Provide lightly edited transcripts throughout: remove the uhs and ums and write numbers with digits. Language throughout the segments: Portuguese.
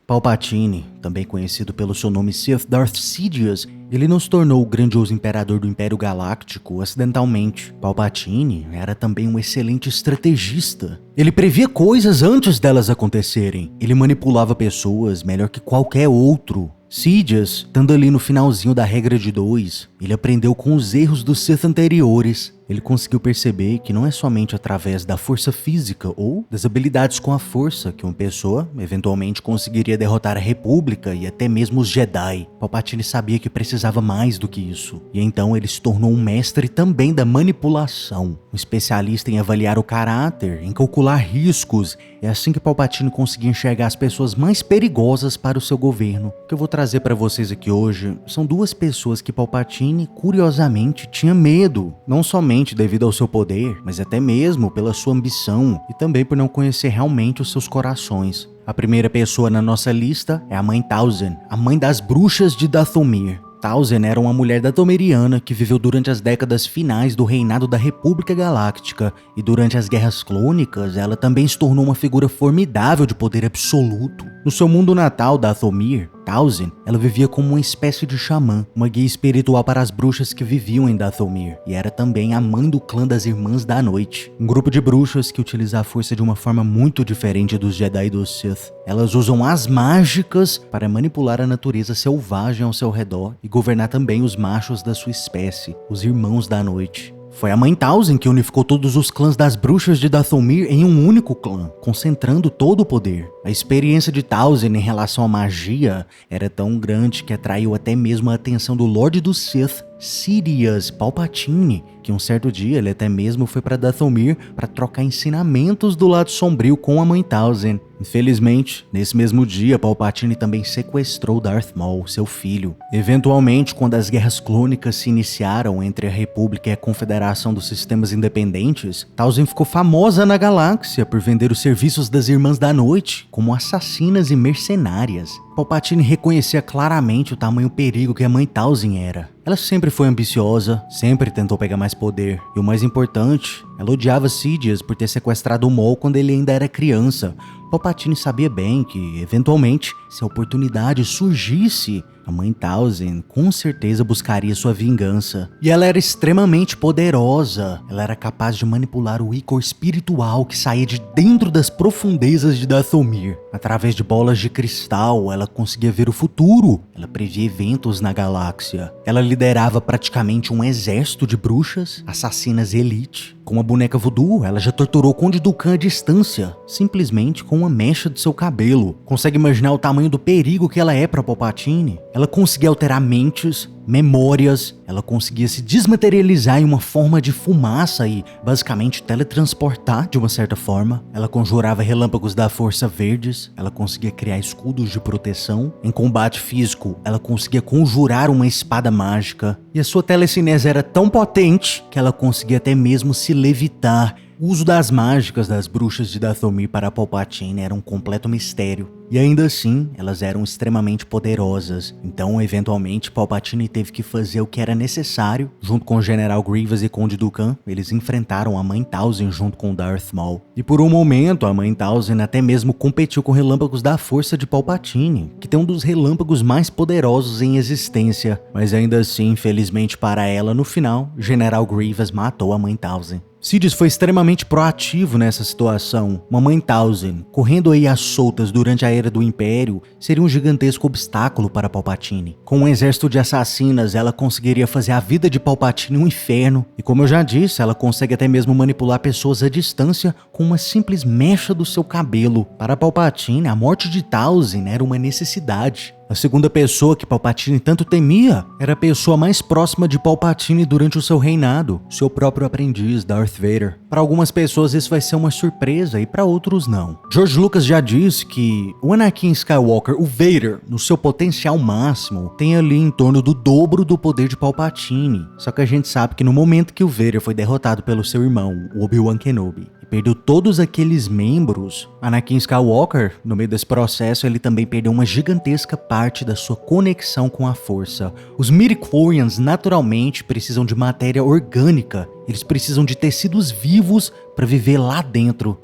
Palpatine, também conhecido pelo seu nome Sith Darth Sidious, ele não se tornou o grandioso imperador do Império Galáctico acidentalmente. Palpatine era também um excelente estrategista. Ele previa coisas antes delas acontecerem. Ele manipulava pessoas melhor que qualquer outro. Sidious, estando ali no finalzinho da regra de 2, ele aprendeu com os erros dos Sith anteriores. Ele conseguiu perceber que não é somente através da força física ou das habilidades com a força que uma pessoa eventualmente conseguiria derrotar a República e até mesmo os Jedi. Palpatine sabia que precisava mais do que isso, e então ele se tornou um mestre também da manipulação, um especialista em avaliar o caráter, em calcular riscos. É assim que Palpatine conseguia enxergar as pessoas mais perigosas para o seu governo. O que eu vou trazer para vocês aqui hoje são duas pessoas que Palpatine, curiosamente, tinha medo, não somente devido ao seu poder, mas até mesmo pela sua ambição e também por não conhecer realmente os seus corações. A primeira pessoa na nossa lista é a Mãe Talzin, a mãe das bruxas de Dathomir. Talzin era uma mulher dathomiriana que viveu durante as décadas finais do reinado da República Galáctica, e durante as Guerras Clônicas ela também se tornou uma figura formidável de poder absoluto. No seu mundo natal, Dathomir, Talzin, ela vivia como uma espécie de xamã, uma guia espiritual para as bruxas que viviam em Dathomir, e era também a mãe do clã das Irmãs da Noite, um grupo de bruxas que utiliza a força de uma forma muito diferente dos Jedi e dos Sith. Elas usam as mágicas para manipular a natureza selvagem ao seu redor e governar também os machos da sua espécie, os Irmãos da Noite. Foi a Mãe Talzin que unificou todos os clãs das bruxas de Dathomir em um único clã, concentrando todo o poder. A experiência de Talzin em relação à magia era tão grande que atraiu até mesmo a atenção do Lorde dos Sith, Sidious Palpatine, que um certo dia ele até mesmo foi para Dathomir para trocar ensinamentos do lado sombrio com a Mãe Talzin. Infelizmente, nesse mesmo dia, Palpatine também sequestrou Darth Maul, seu filho. Eventualmente, quando as Guerras Clônicas se iniciaram entre a República e a Confederação dos Sistemas Independentes, Talzin ficou famosa na galáxia por vender os serviços das Irmãs da Noite como assassinas e mercenárias. Palpatine reconhecia claramente o tamanho perigo que a Mãe Talzin era. Ela sempre foi ambiciosa, sempre tentou pegar mais poder, e o mais importante, ela odiava Sidious por ter sequestrado o Maul quando ele ainda era criança. Palpatine sabia bem que, eventualmente, se a oportunidade surgisse, a Mãe Talzin com certeza buscaria sua vingança. E ela era extremamente poderosa. Ela era capaz de manipular o ícor espiritual que saía de dentro das profundezas de Dathomir. Através de bolas de cristal, ela conseguia ver o futuro. Ela previa eventos na galáxia. Ela liderava praticamente um exército de bruxas, assassinas elite. Com a boneca voodoo, ela já torturou o Conde Dooku à distância, simplesmente com uma mecha de seu cabelo. Consegue imaginar o tamanho do perigo que ela é para Palpatine? Ela conseguia alterar mentes, memórias, ela conseguia se desmaterializar em uma forma de fumaça e basicamente teletransportar de uma certa forma. Ela conjurava relâmpagos da força verdes, ela conseguia criar escudos de proteção. Em combate físico, ela conseguia conjurar uma espada mágica. E a sua telecinese era tão potente que ela conseguia até mesmo se levitar. O uso das mágicas das bruxas de Dathomir para Palpatine era um completo mistério. E ainda assim, elas eram extremamente poderosas. Então, eventualmente, Palpatine teve que fazer o que era necessário. Junto com o General Grievous e Conde Dooku, eles enfrentaram a Mãe Talzin junto com Darth Maul. E por um momento, a Mãe Talzin até mesmo competiu com relâmpagos da força de Palpatine, que tem um dos relâmpagos mais poderosos em existência. Mas ainda assim, infelizmente para ela, no final, General Grievous matou a Mãe Talzin. Sidious foi extremamente proativo nessa situação. Uma Mãe Talzin, correndo aí às soltas durante a Era do Império, seria um gigantesco obstáculo para Palpatine. Com um exército de assassinas, ela conseguiria fazer a vida de Palpatine um inferno. E como eu já disse, ela consegue até mesmo manipular pessoas à distância com uma simples mecha do seu cabelo. Para Palpatine, a morte de Talzin era uma necessidade. A segunda pessoa que Palpatine tanto temia era a pessoa mais próxima de Palpatine durante o seu reinado, seu próprio aprendiz, Darth Vader. Para algumas pessoas isso vai ser uma surpresa e para outros não. George Lucas já disse que o Anakin Skywalker, o Vader, no seu potencial máximo, tem ali em torno do dobro do poder de Palpatine. Só que a gente sabe que no momento que o Vader foi derrotado pelo seu irmão, o Obi-Wan Kenobi, perdeu todos aqueles membros, Anakin Skywalker, no meio desse processo, ele também perdeu uma gigantesca parte da sua conexão com a Força. Os midichlorians naturalmente precisam de matéria orgânica, eles precisam de tecidos vivos para viver lá dentro.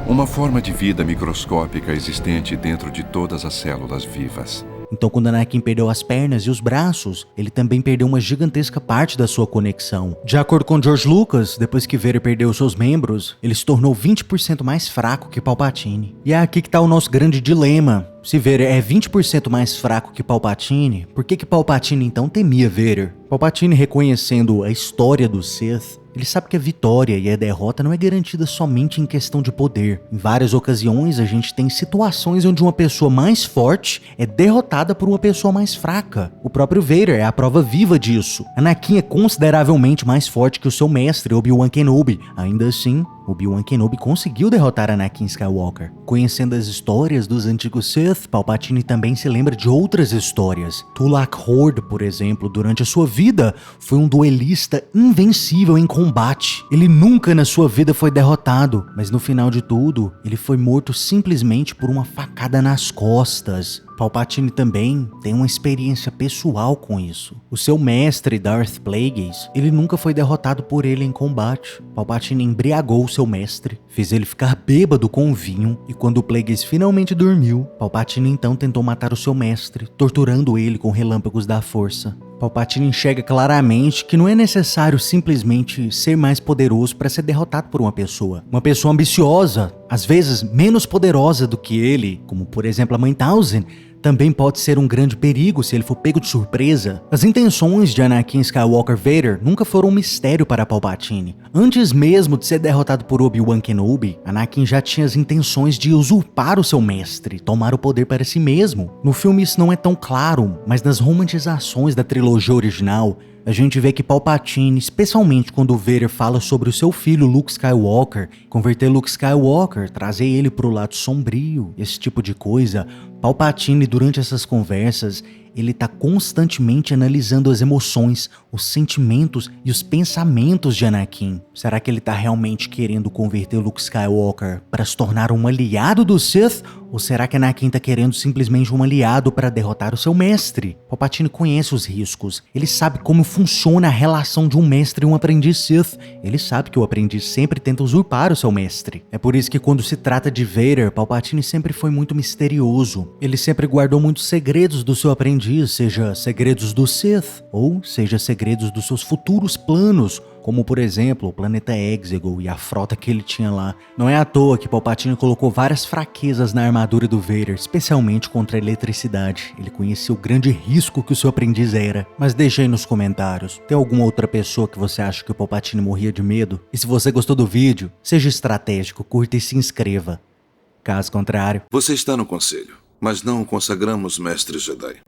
Uma forma de vida microscópica existente dentro de todas as células vivas. Então, quando Anakin perdeu as pernas e os braços, ele também perdeu uma gigantesca parte da sua conexão. De acordo com George Lucas, depois que Vader perdeu seus membros, ele se tornou 20% mais fraco que Palpatine. E é aqui que tá o nosso grande dilema. Se Vader é 20% mais fraco que Palpatine, por que Palpatine então temia Vader? Palpatine, reconhecendo a história do Sith, ele sabe que a vitória e a derrota não é garantida somente em questão de poder. Em várias ocasiões, a gente tem situações onde uma pessoa mais forte é derrotada por uma pessoa mais fraca. O próprio Vader é a prova viva disso. Anakin é consideravelmente mais forte que o seu mestre, Obi-Wan Kenobi. Ainda assim, Obi-Wan Kenobi conseguiu derrotar Anakin Skywalker. Conhecendo as histórias dos antigos Sith, Palpatine também se lembra de outras histórias. Tulak Hord, por exemplo, durante a sua vida, foi um duelista invencível em combate. Ele nunca na sua vida foi derrotado, mas no final de tudo, ele foi morto simplesmente por uma facada nas costas. Palpatine também tem uma experiência pessoal com isso. O seu mestre, Darth Plagueis, ele nunca foi derrotado por ele em combate. Palpatine embriagou seu mestre, fez ele ficar bêbado com vinho, e quando o Plagueis finalmente dormiu, Palpatine então tentou matar o seu mestre, torturando ele com relâmpagos da força. Palpatine enxerga claramente que não é necessário simplesmente ser mais poderoso para ser derrotado por uma pessoa. Uma pessoa ambiciosa, às vezes menos poderosa do que ele, como por exemplo a Mãe Talzin, também pode ser um grande perigo se ele for pego de surpresa. As intenções de Anakin Skywalker Vader nunca foram um mistério para Palpatine. Antes mesmo de ser derrotado por Obi-Wan Kenobi, Anakin já tinha as intenções de usurpar o seu mestre, tomar o poder para si mesmo. No filme isso não é tão claro, mas nas romantizações da trilogia original, a gente vê que Palpatine, especialmente quando o Vader fala sobre o seu filho Luke Skywalker, converter Luke Skywalker, trazer ele pro lado sombrio, esse tipo de coisa, Palpatine, durante essas conversas, ele tá constantemente analisando as emoções, os sentimentos e os pensamentos de Anakin. Será que ele tá realmente querendo converter Luke Skywalker para se tornar um aliado do Sith? Ou será que Anakin tá querendo simplesmente um aliado para derrotar o seu mestre? Palpatine conhece os riscos. Ele sabe como funciona a relação de um mestre e um aprendiz Sith. Ele sabe que o aprendiz sempre tenta usurpar o seu mestre. É por isso que quando se trata de Vader, Palpatine sempre foi muito misterioso. Ele sempre guardou muitos segredos do seu aprendiz, seja segredos do Sith, ou seja segredos dos seus futuros planos, como por exemplo o planeta Exegol e a frota que ele tinha lá. Não é à toa que Palpatine colocou várias fraquezas na armadura do Vader, especialmente contra a eletricidade. Ele conhecia o grande risco que o seu aprendiz era. Mas deixa aí nos comentários, tem alguma outra pessoa que você acha que o Palpatine morria de medo? E se você gostou do vídeo, seja estratégico, curta e se inscreva. Caso contrário... Você está no conselho, mas não o consagramos mestre Jedi.